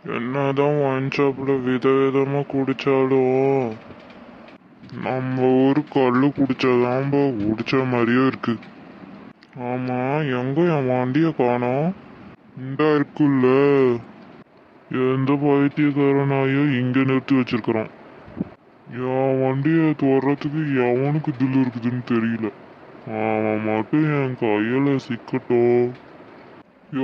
என்னதான் ஒயின் ஷாப்ல விதவிதமா குடிச்சாலும் நம்ம ஊரு கல்லு குடிச்சாதான் குடிச்ச மாதிரியே இருக்கு. ஆமா, எங்க என் வண்டிய காணோம்? இந்தா இருக்குல்ல. எந்த பைத்தியக்காரனாயோ இங்க நிறுத்தி வச்சிருக்கிறான். என் வண்டிய தோறதுக்கு எவனுக்கு தில்லு இருக்குதுன்னு தெரியல. அவன் மட்டும் என் கையில சிக்கட்டும்.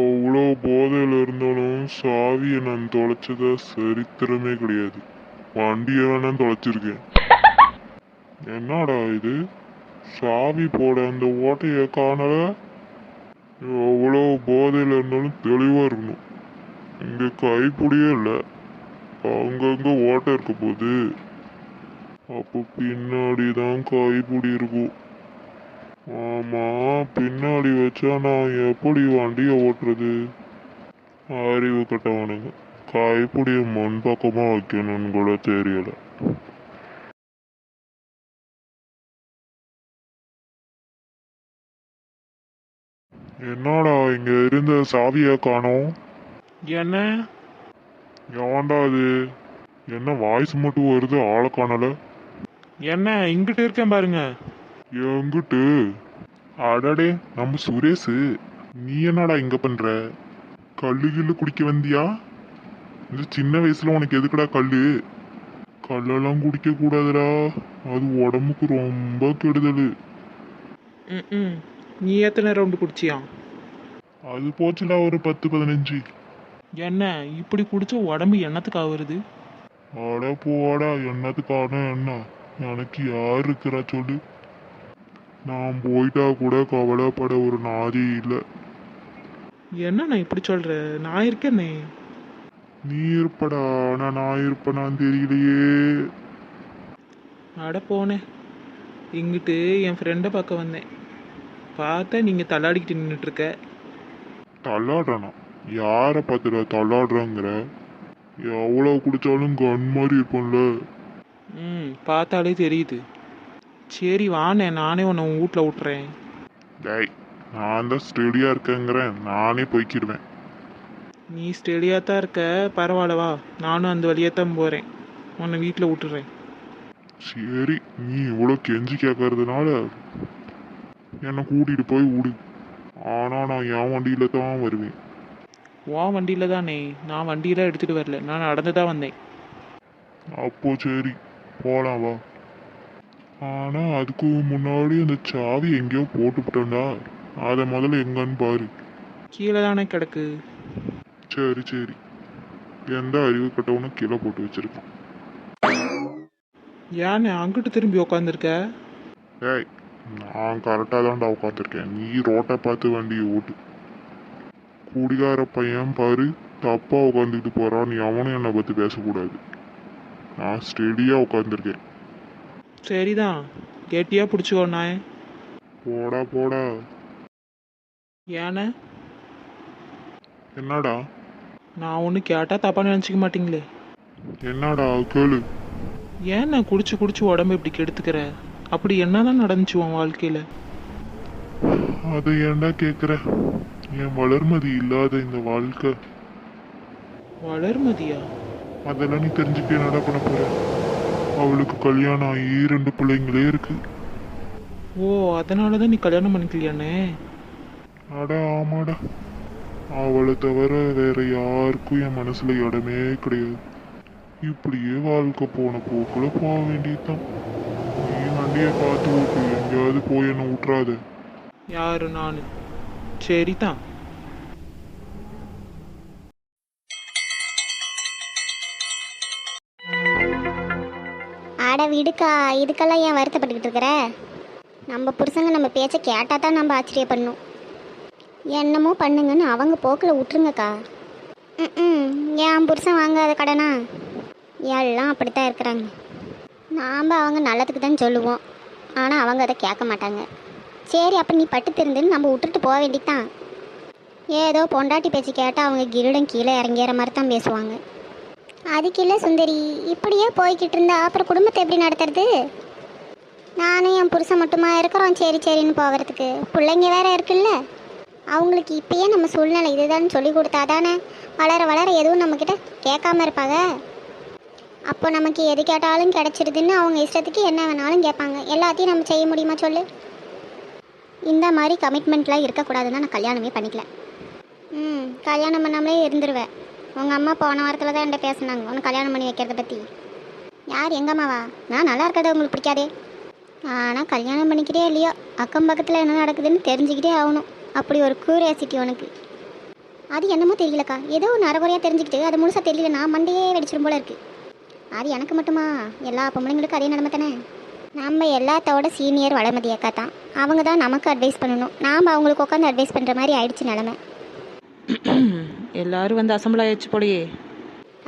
எவ்வளோ போதையில இருந்தாலும் சாவியை நான் தொலைச்சதா சரித்திரமே கிடையாது. வண்டியை வேணா தொலைச்சிருக்கேன். என்னடா இது, சாவி போட அந்த ஓட்டைய காணல. எவ்வளோ போதையில இருந்தாலும் தெளிவா இருக்கணும். இங்க கைப்பிடியே இல்லை, அங்கங்க ஓட்டை இருக்க போகுது. அப்போ பின்னாடிதான் கைப்பிடி இருக்கும். ஆமா, பின்னாடி வச்சா நான் எப்படி வண்டியை ஓட்டுறது? அறிவு கட்டவனுங்க, கைப்பிடிய முன் பக்கமா வைக்கணும்னு கூட தெரியல. என்னடா இங்க இருந்த சாவிய காணோம்? என்ன ஏன்டா அது? என்ன வாய்ஸ் மட்டும் வருது, ஆளை காணல? என்ன இங்கிட்டு இருக்கேன் பாருங்க. எங்கிட்டு? அடடே, நம்ம சுரேஷு. நீ என்னடா இங்க பண்ற? கல்லு கில்லு குடிக்க வந்தியா? இந்த சின்ன வயசுல உனக்கு எதுக்குடா கல்லு? கல்லெல்லாம் குடிக்க கூடாதுடா, அது உடம்புக்கு ரொம்ப கெடுதல். ம் நீ எத்தனை ரவுண்டு குடிச்சியா? அது போச்சுடா ஒரு 10-15. என்ன இப்படி குடிச்ச உடம்பு என்னத்துக்கு ஆகுறது? அட போடா, என்னத்துக்கான என்ன? எனக்கு யார் இருக்கிறா சொல்லு? நான் போயிட்டா கூட கவலைப்பட ஒரு நாதி இல்லை. என்ன நான் இப்படி சொல்ற? நான் இருக்கேனே. நீ இருப்படா, ஆனா நான் இருப்பேனான்னு தெரியலையே. அட போனேன். இங்கிட்டு என் ஃப்ரெண்டை பார்க்க வந்தேன். பார்த்தா நீங்கள் தள்ளாடிக்கிட்டு நின்றுட்டுருக்க. தள்ளாடுறானா? யாரை பார்த்துடா தள்ளாடுறாங்கிற? எவ்வளோ குடிச்சாலும் கன் மாதிரி இருப்போம்ல. பார்த்தாலே தெரியுது. சரி வாண்ணே, நானே உன்னை உன் வீட்டில் விட்டுறேன். டேய், நான் தான் ஸ்டெடியா இருக்கேங்கிறேன், நானே போய்க்கிடுவேன். நீ ஸ்டெடியாக தான் இருக்க, பரவாயில்லவா? நானும் அந்த வழியாக தான் போகிறேன். உன்னை வீட்டில் விட்டுறேன். சரி, நீ இவ்வளோ கெஞ்சி கேட்கறதுனால என்னை கூட்டிட்டு போய் விடு. ஆனா நான் என் வண்டியில தான் வருவேன். உன் வண்டியில் தானே? நான் வண்டியெலாம் எடுத்துகிட்டு வரல, நான் நடந்து தான் வந்தேன். அப்போ சரி, போலாம் வா. ஆனா அதுக்கு முன்னாடி அந்த சாவி எங்கேயோ போட்டுவிட்டேன்டா, அதை முதல்ல எங்கன்னு பாரு. கீழே தானே கிடக்கு. சரி சரி, எந்த அறிவு கட்டவனும் கீழே போட்டு வச்சிருக்கான். ஏன்னு அங்கிட்டு திரும்பி உக்காந்துருக்க? ஏய், நான் கரெக்டாக தான்டா உட்காந்துருக்கேன், நீ ரோட்டை பார்த்து வண்டியை ஓட்டு. குடிகார பையன் பாரு, தப்பா உட்காந்துக்கிட்டு போறான், எவனும் என்னை பற்றி பேசக்கூடாது. நான் ஸ்டெடியா உட்காந்துருக்கேன். சரிதான், கெட்டியாக பிடிச்சிக்கோ நான். போடா போடா. ஏண்ணே? என்னடா? நான் ஒன்று கேட்டால் தப்பாக நினச்சிக்க மாட்டீங்களே? என்னடா கேளு. ஏண்ணே குடிச்சு குடிச்சு உடம்பு இப்படி கெடுத்துக்கிற? அப்படி என்னதான் நடந்துச்சு உன் வாழ்க்கையில்? அதை ஏன்டா கேட்குற? என் வளர்மதி இல்லாத இந்த வாழ்க்கை. வளர்மதியா? அதெல்லாம் நீ தெரிஞ்சுக்க என்னடா பண்ண போற? அவளுக்கு கல்யாணம் ஆகி 2 பிள்ளைங்களே இருக்கு. ஓ, அதனால தான் நீ கல்யாணம் பண்ணிக்கலையாண்ணே? அடா ஆமாடா, அவளை தவிர வேற யாருக்கும் என் மனசுல இடமே கிடையாது. இப்படியே வாழ்க்கை போன போக்குல போக வேண்டியதுதான். நீ வண்டியை பார்த்து ஓட்டு, எங்கேயாவது போய் என்ன விட்டுறாத. யாரு நான்? சரிதான். ஆட விடுக்கா, இதுக்கெல்லாம் ஏன் வருத்தப்பட்டுக்கிட்டு இருக்கிற? நம்ம புருஷங்க நம்ம பேச்சை கேட்டால் தான் நம்ம ஆச்சரியப்படணும். என்னமோ பண்ணுங்கன்னு அவங்க போக்கில் விட்டுருங்கக்கா. என் புருஷன் வாங்காத கடனா? எல்லாம் அப்படித்தான் இருக்கிறாங்க. நாம் அவங்க நல்லதுக்கு தான் சொல்லுவோம், ஆனால் அவங்க அதை கேட்க மாட்டாங்க. சரி, அப்போ நீ பட்டு திருந்துன்னு நம்ம விட்டுட்டு போக வேண்டியதான். ஏதோ பொண்டாட்டி பேச்சு கேட்டால் அவங்க கிரீடம் கீழே இறங்கிற மாதிரி தான் பேசுவாங்க. அதுக்கு இல்லை சுந்தரி, இப்படியே போய்கிட்டு இருந்தா அப்புறம் குடும்பத்தை எப்படி நடத்துறது? நானும் என் புருஷன் மட்டுமா இருக்கிறோம் சரி சரின்னு போகிறதுக்கு? பிள்ளைங்க வேற இருக்குல்ல, அவங்களுக்கு இப்பயே நம்ம சூழ்நிலை இதுதான் சொல்லி கொடுத்தா தானே வளர வளர எதுவும் நம்மக்கிட்ட கேட்காம இருப்பாங்க. அப்போ நமக்கு எது கேட்டாலும் கிடச்சிருதுன்னு அவங்க இஷ்டத்துக்கு என்ன வேணாலும் கேட்பாங்க. எல்லாத்தையும் நம்ம செய்ய முடியுமா சொல்லு? இந்த மாதிரி கமிட்மெண்ட்லாம் இருக்கக்கூடாதுன்னு தான் நான் கல்யாணமே பண்ணிக்கல. கல்யாணம் பண்ணாமலே இருந்துருவேன். உங்கள் அம்மா போன வாரத்தில் தான் என்கிட்ட பேசினாங்க உன்னை கல்யாணம் பண்ணி வைக்கிறத பற்றி. யார்? எங்கள் அம்மாவா? நான் நல்லா இருக்கிறத உங்களுக்கு பிடிக்காதே. ஆனால் கல்யாணம் பண்ணிக்கிட்டே இல்லையோ அக்கம் பக்கத்தில் என்ன நடக்குதுன்னு தெரிஞ்சுக்கிட்டே ஆகணும். அப்படி ஒரு க்யூரியாசிட்டி உனக்கு. அது என்னமோ தெரியலக்கா, ஏதோ ஒன்று அரைகுறையாக தெரிஞ்சுக்கிட்டு அது முழுசாக தெரியலனா மண்டையே வெடிச்சிடும் போல இருக்குது. அது எனக்கு மட்டுமா? எல்லா பொம்பளைங்களுக்கும் அதே நிலைமை தானே. நம்ம எல்லாத்தோட சீனியர் வளமதி அக்கா தான். அவங்க தான் நமக்கு அட்வைஸ் பண்ணணும். நாம் அவங்களுக்கு உட்காந்து அட்வைஸ் பண்ணுற மாதிரி ஆயிடுச்சு நிலமை. எல்லாரும் வந்து அசம்பிள் ஆயிடுச்சு போலையே.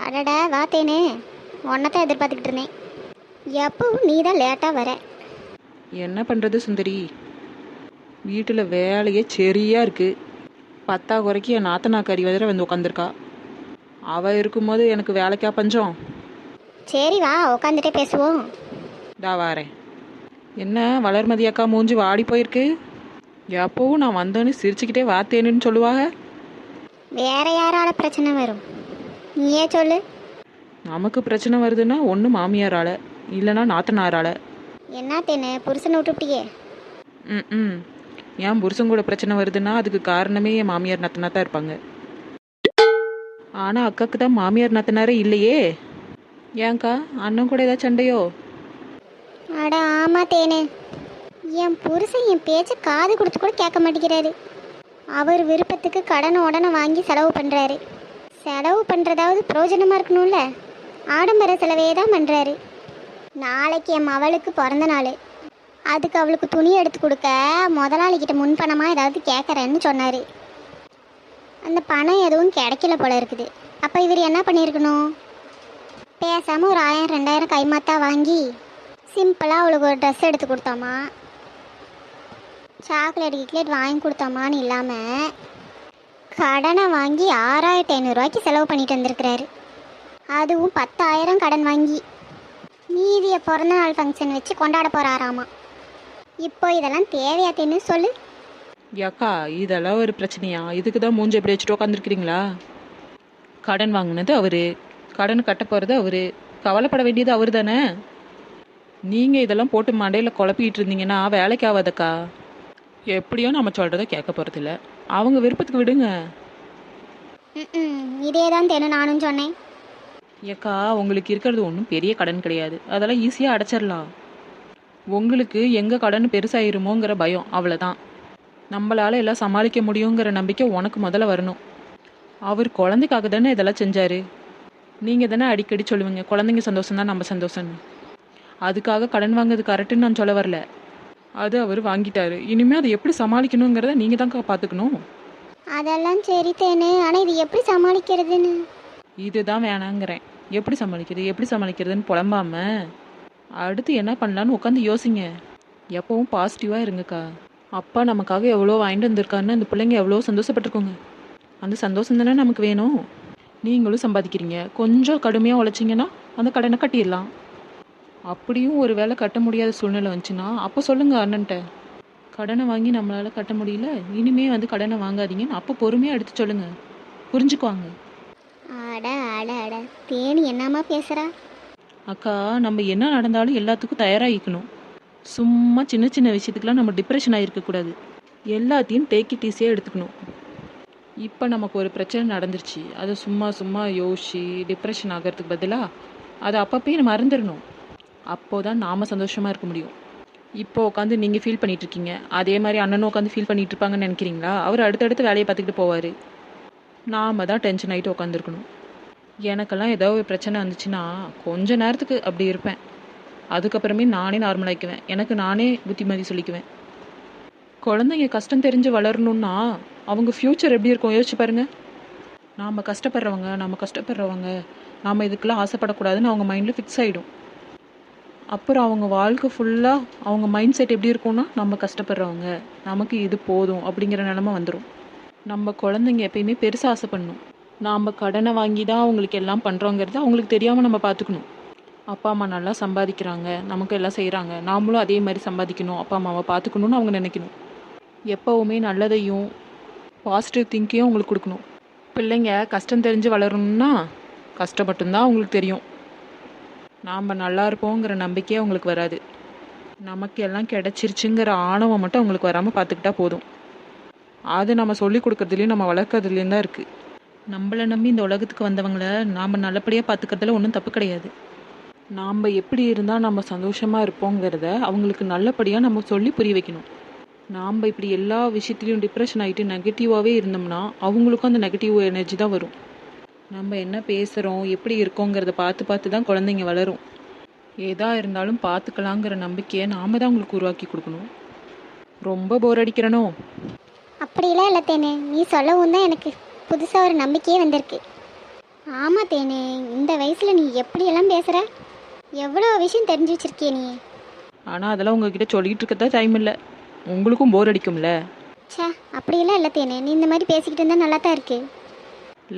அடடா வாத்தேனே, உன்னை தான் எதிர்பார்த்துக்கிட்டு இருந்தேன். எப்பவும் நீ தான் லேட்டாக வர. என்ன பண்ணுறது சுந்தரி, வீட்டில் வேலையே சரியாக இருக்குது. 10 குறைக்கு என் நாத்தனாக்காரி வேற வந்து உட்காந்துருக்கா. அவள் இருக்கும்போது எனக்கு வேலைக்கா பஞ்சம்? சரி வா உட்காந்துட்டே பேசுவோம். வாரேன். என்ன வளர்மதி அக்கா மூஞ்சி வாடி போயிருக்கு? எப்போவும் நான் வந்தோன்னு சிரிச்சுக்கிட்டே வாத்தேன்னு சொல்லுவாங்க. வேற யாரால பிரச்சனை வரும்? நீயே சொல்லு. நமக்கு பிரச்சனை வருதுன்னா ஒன்று மாமியாரால், இல்லைன்னா நாத்தனாரால். என்ன தேனு புருஷனை விட்டுப்பிட்டியே? ம் என் புருஷன் கூட பிரச்சனை வருதுன்னா அதுக்கு காரணமே என் மாமியார் நாத்தனா தான் இருப்பாங்க. ஆனால் அக்காவுக்கு தான் மாமியார் நாத்தனாரே இல்லையே. ஏன்க்கா, அண்ணன் கூட ஏதாவது சண்டையோ? அட ஆமா தேனு, என் புருஷன் என் பேச்சை காது கொடுத்து கூட கேட்க மாட்டேங்கிறாரு. அவர் விருப்பத்துக்கு கடனை உடனே வாங்கி செலவு பண்ணுறாரு. செலவு பண்ணுறதாவது பிரயோஜனமாக இருக்கணும்ல, ஆடம்பர செலவே தான் பண்ணுறாரு. நாளைக்கு என் மவளுக்கு பிறந்த நாள். அதுக்கு அவளுக்கு துணி எடுத்து கொடுக்க முதலாளிக்கிட்ட முன்பணமாக ஏதாவது கேட்குறேன்னு சொன்னார். அந்த பணம் எதுவும் கிடைக்கல போல இருக்குது. அப்போ இவர் என்ன பண்ணியிருக்கணும்? பேசாமல் ஒரு 1000-2000 கைமாத்தா வாங்கி சிம்பிளாக அவளுக்கு ஒரு ட்ரெஸ் எடுத்து கொடுத்தோமா, சாக்லேட் கிக்லேட் வாங்கி கொடுத்தோமான்னு இல்லாமல் கடனை வாங்கி 6500 செலவு பண்ணிட்டு வந்திருக்கிறாரு. அதுவும் 10,000 கடன் வாங்கி மீதியை பிறந்த நாள் ஃபங்க்ஷன் வச்சு கொண்டாட போகிறாராமா. இப்போ இதெல்லாம் தேவையாத்தேன்னு சொல்லு. ஏக்கா, இதெல்லாம் ஒரு பிரச்சனையா? இதுக்கு தான் மூஞ்சி எப்படி வச்சுட்டு உட்காந்துருக்கிறீங்களா? கடன் வாங்கினது அவரு, கடன் கட்ட போகிறது அவரு, கவலைப்பட வேண்டியது அவர் தானே. நீங்கள் இதெல்லாம் போட்டு மண்டையில் குழப்பிக்கிட்டு இருந்தீங்கன்னா வேலைக்கு ஆகாதக்கா. எப்படியோ நம்ம சொல்கிறத கேட்க போகிறதில்ல, அவங்க விருப்பத்துக்கு விடுங்க. இதே தான் தேனு நானும் சொன்னேன். ஏக்கா, உங்களுக்கு இருக்கிறது ஒன்றும் பெரிய கடன் கிடையாது, அதெல்லாம் ஈஸியாக அடைச்சிடலாம். உங்களுக்கு எங்கே கடன் பெருசாயிருமோங்கிற பயம், அவ்வளோதான். நம்மளால் எல்லாம் சமாளிக்க முடியுங்கிற நம்பிக்கை உனக்கு முதல்ல வரணும். அவர் குழந்தைக்காக தானே இதெல்லாம் செஞ்சார். நீங்கள் தானே அடிக்கடி சொல்லுவீங்க குழந்தைங்க சந்தோஷம் தான் நம்ம சந்தோஷம்னு. அதுக்காக கடன் வாங்குறது கரெக்டுன்னு நான் சொல்ல வரல. அது அவர் வாங்கிட்டாரு. இனிமேல் அதை எப்படி சமாளிக்கணுங்கிறத நீங்கள் தான்க்கா பார்த்துக்கணும். அதெல்லாம் சரி தேனு, ஆனால் இது எப்படி சமாளிக்கிறதுன்னு இதுதான் வேணாங்கிறேன். எப்படி சமாளிக்கிறதுன்னு புலம்பாம அடுத்து என்ன பண்ணலான்னு உட்காந்து யோசிங்க. எப்பவும் பாசிட்டிவாக இருங்கக்கா. அப்பா நமக்காக எவ்வளோ வாங்கிட்டு வந்திருக்காருன்னு அந்த பிள்ளைங்க எவ்வளோ சந்தோஷப்பட்டிருக்கோங்க. அந்த சந்தோஷம் தானே நமக்கு வேணும். நீங்களும் சம்பாதிக்கிறீங்க, கொஞ்சம் கடுமையாக உழைச்சிங்கன்னா அந்த கடனை கட்டிடலாம். அப்படியும் ஒரு வேளை கட்ட முடியாத சூழ்நிலை வந்துச்சுன்னா அப்போ சொல்லுங்கள் அண்ணன்ட்ட, கடனை வாங்கி நம்மளால் கட்ட முடியல, இனிமே வந்து கடனை வாங்காதீங்கன்னு அப்போ பொறுமையாக எடுத்து சொல்லுங்கள், புரிஞ்சுக்குவாங்க. அட அட அட தேனி என்னம்மா பேசுகிறா? அக்கா, நம்ம என்ன நடந்தாலும் எல்லாத்துக்கும் தயாராகிக்கணும். சும்மா சின்ன சின்ன விஷயத்துக்கெலாம் நம்ம டிப்ரெஷன் ஆகிருக்கக்கூடாது. எல்லாத்தையும் டேக் இட் ஈஸியாக எடுத்துக்கணும். இப்போ நமக்கு ஒரு பிரச்சனை நடந்துருச்சு, அதை சும்மா யோசிச்சு டிப்ரெஷன் ஆகிறதுக்கு பதிலாக அதை அப்பப்பே நம்ம மறந்துடணும். அப்போது தான் நாம் சந்தோஷமாக இருக்க முடியும். இப்போ உட்காந்து நீங்கள் ஃபீல் பண்ணிகிட்ருக்கீங்க, அதே மாதிரி அண்ணனும் உட்காந்து ஃபீல் பண்ணிகிட்டு இருப்பாங்கன்னு நினைக்கிறீங்களா? அவர் அடுத்தடுத்து வேலையை பார்த்துக்கிட்டு போவார். நாம் தான் டென்ஷன் ஆகிட்டு உட்காந்துருக்கணும். எனக்கெல்லாம் ஏதோ ஒரு பிரச்சனை வந்துச்சுன்னா கொஞ்ச நேரத்துக்கு அப்படி இருப்பேன், அதுக்கப்புறமே நானே நார்மலாகிக்குவேன். எனக்கு நானே புத்திமதி சொல்லிக்குவேன். குழந்தைங்க கஷ்டம் தெரிஞ்சு வளரணுன்னா அவங்க ஃப்யூச்சர் எப்படி இருக்கும் யோசிச்சு பாருங்கள். நாம் கஷ்டப்படுறவங்க நாம் இதுக்கெல்லாம் ஆசைப்படக்கூடாதுன்னு அவங்க மைண்டில் ஃபிக்ஸ் ஆகிடும். அப்புறம் அவங்க வாழ்க்கை ஃபுல்லாக அவங்க மைண்ட் செட் எப்படி இருக்கும்னா நம்ம கஷ்டப்படுறவங்க, நமக்கு இது போதும் அப்படிங்கிற நிலமை வந்துடும். நம்ம குழந்தைங்க எப்பயுமே பெருசாக ஆசைப்படணும். நாம் கடனை வாங்கி தான் அவங்களுக்கு எல்லாம் பண்ணுறோங்கிறது அவங்களுக்கு தெரியாமல் நம்ம பார்த்துக்கணும். அப்பா அம்மா நல்லா சம்பாதிக்கிறாங்க, நமக்கு எல்லாம் செய்கிறாங்க, நாமளும் அதே மாதிரி சம்பாதிக்கணும், அப்பா அம்மாவை பார்த்துக்கணுன்னு அவங்க நினைக்கணும். எப்போவுமே நல்லதையும் பாசிட்டிவ் திங்கிங்கும் உங்களுக்கு கொடுக்கணும். பிள்ளைங்க கஷ்டம் தெரிஞ்சு வளரணும்னா கஷ்டம் மட்டும்தான் அவங்களுக்கு தெரியும். நாம் நல்லா இருப்போங்கிற நம்பிக்கையே அவங்களுக்கு வராது. நமக்கு எல்லாம் கிடைச்சிருச்சுங்கிற ஆணவம் மட்டும் அவங்களுக்கு வராமல் பார்த்துக்கிட்டா போதும். அது நம்ம சொல்லி கொடுக்கறதுலையும் நம்ம வளர்க்குறதுலேயும் தான் இருக்குது. நம்மளை நம்பி இந்த உலகத்துக்கு வந்தவங்கள நாம் நல்லபடியாக பார்த்துக்கிறதுல ஒன்றும் தப்பு கிடையாது. நாம் எப்படி இருந்தால் நம்ம சந்தோஷமாக இருப்போங்கிறத அவங்களுக்கு நல்லபடியாக நம்ம சொல்லி புரிய வைக்கணும். நாம் இப்படி எல்லா விஷயத்துலையும் டிப்ரெஷன் ஆகிட்டு நெகட்டிவாகவே இருந்தோம்னா அவங்களுக்கும் அந்த நெகட்டிவ் எனர்ஜி தான் வரும். நம்ம என்ன பேசுகிறோம் எப்படி இருக்கோங்கிறத பார்த்து தான் குழந்தைங்க வளரும். ஏதா இருந்தாலும் பார்த்துக்கலாங்கிற நம்பிக்கையை நாம் தான் அவங்களுக்கு உருவாக்கி கொடுக்கணும். ரொம்ப போர் அடிக்கிறனோ? அப்படிலாம் இல்லை தேனே, நீ சொல்லவும் தான் எனக்கு புதுசாக ஒரு நம்பிக்கையே வந்திருக்கு. ஆமாம் தேனே, இந்த வயசில் நீ எப்படியெல்லாம் பேசுகிற, எவ்வளோ விஷயம் தெரிஞ்சு வச்சிருக்கிய நீ. ஆனால் அதெல்லாம் உங்ககிட்ட சொல்லிகிட்டு இருக்கதான் டைம் இல்லை. உங்களுக்கும் போர் அடிக்கும்ல. ச்சே, அப்படியெல்லாம் இல்லை தேனே, நீ இந்த மாதிரி பேசிக்கிட்டு இருந்தால் நல்லா தான் இருக்கு.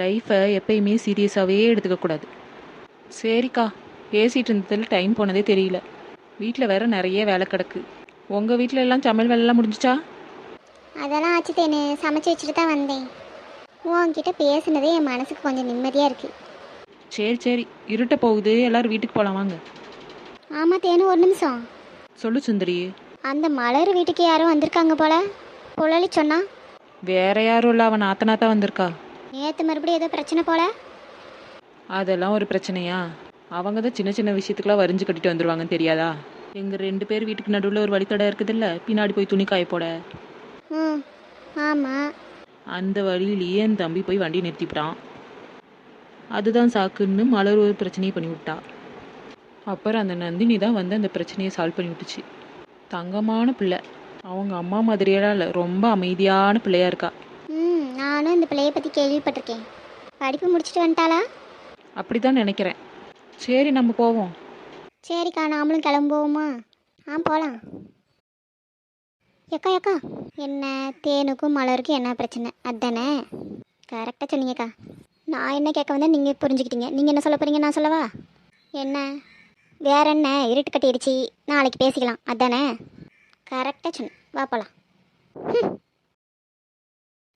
லைஃப்பை எப்பயுமே சீரியஸாகவே எடுத்துக்கக்கூடாது. சரிக்கா, பேசிகிட்டு இருந்ததில் டைம் போனதே தெரியல. வீட்டில் வேற நிறைய வேலை கிடக்கு. உங்கள் வீட்டில் எல்லாம் சமையல் வேலைலாம் முடிஞ்சிச்சா? அதெல்லாம் ஆச்சு தேனே, சமைச்சு வச்சுட்டு தான் வந்தேன். உன்கிட்ட பேசுனதே என் மனசுக்கு கொஞ்சம் நிம்மதியாக இருக்குது. சரி இருட்ட போகுது, எல்லாரும் வீட்டுக்கு போகலாம் வாங்க. ஆமாம் தேனு, ஒரு நிமிஷம். சொல்லு சுந்தரி. அந்த மலர் வீட்டுக்கு யாரும் வந்திருக்காங்க போல, புழலி சொன்னா. வேற யாரும் இல்லை, அவன் நாத்தனாத்தான் வந்திருக்கா. நேற்று மறுபடியும் ஏதோ பிரச்சனை போல. அதெல்லாம் ஒரு பிரச்சனையா? அவங்க தான் சின்ன சின்ன விஷயத்துக்குலாம் வரிஞ்சு கட்டிட்டு வந்துடுவாங்கன்னு தெரியாதா? எங்கள் 2 பேர் வீட்டுக்கு நடுவில் ஒரு வழித்தடை இருக்குதுல்ல, பின்னாடி போய் துணி காய போட. ம், ஆமாம். அந்த வழியிலேயே என் தம்பி போய் வண்டி நிறுத்திவிட்டான். அதுதான் சாக்குன்னு மலர் ஒரு பிரச்சனையை பண்ணி விட்டா. அப்புறம் அந்த நந்தினி தான் வந்து அந்த பிரச்சனையை சால்வ் பண்ணி விட்டுச்சு. தங்கமான பிள்ளை. அவங்க அம்மா மாதிரியெல்லாம் இல்லை, ரொம்ப அமைதியான பிள்ளையா இருக்கா. நானும் இந்த பிள்ளையை பற்றி கேள்விப்பட்டிருக்கேன். படிப்பு முடிச்சுட்டு வந்துட்டாளா? அப்படி தான் நினைக்கிறேன். சரி நம்ம போவோம். சரிக்கா, நாமளும் கிளம்புவோமா? போகலாம். எக்கா என்ன, தேனுக்கும் மலருக்கும் என்ன பிரச்சனை அதானே? கரெக்டாக சொன்னீங்கக்கா. நான் என்ன கேட்க வந்தேன் நீங்கள் புரிஞ்சுக்கிட்டீங்க. நீங்கள் என்ன சொல்ல போகிறீங்க, நான் சொல்லவா? என்ன வேற என்ன, இருட்டு கட்டிடுச்சு, நாளைக்கு பேசிக்கலாம் அதானே? கரெக்டாக சொன்னேன், வா போகலாம்.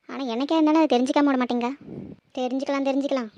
ஆனால் எனக்கே இருந்தாலும் அதை தெரிஞ்சுக்காம விட மாட்டேங்க. தெரிஞ்சுக்கலாம்.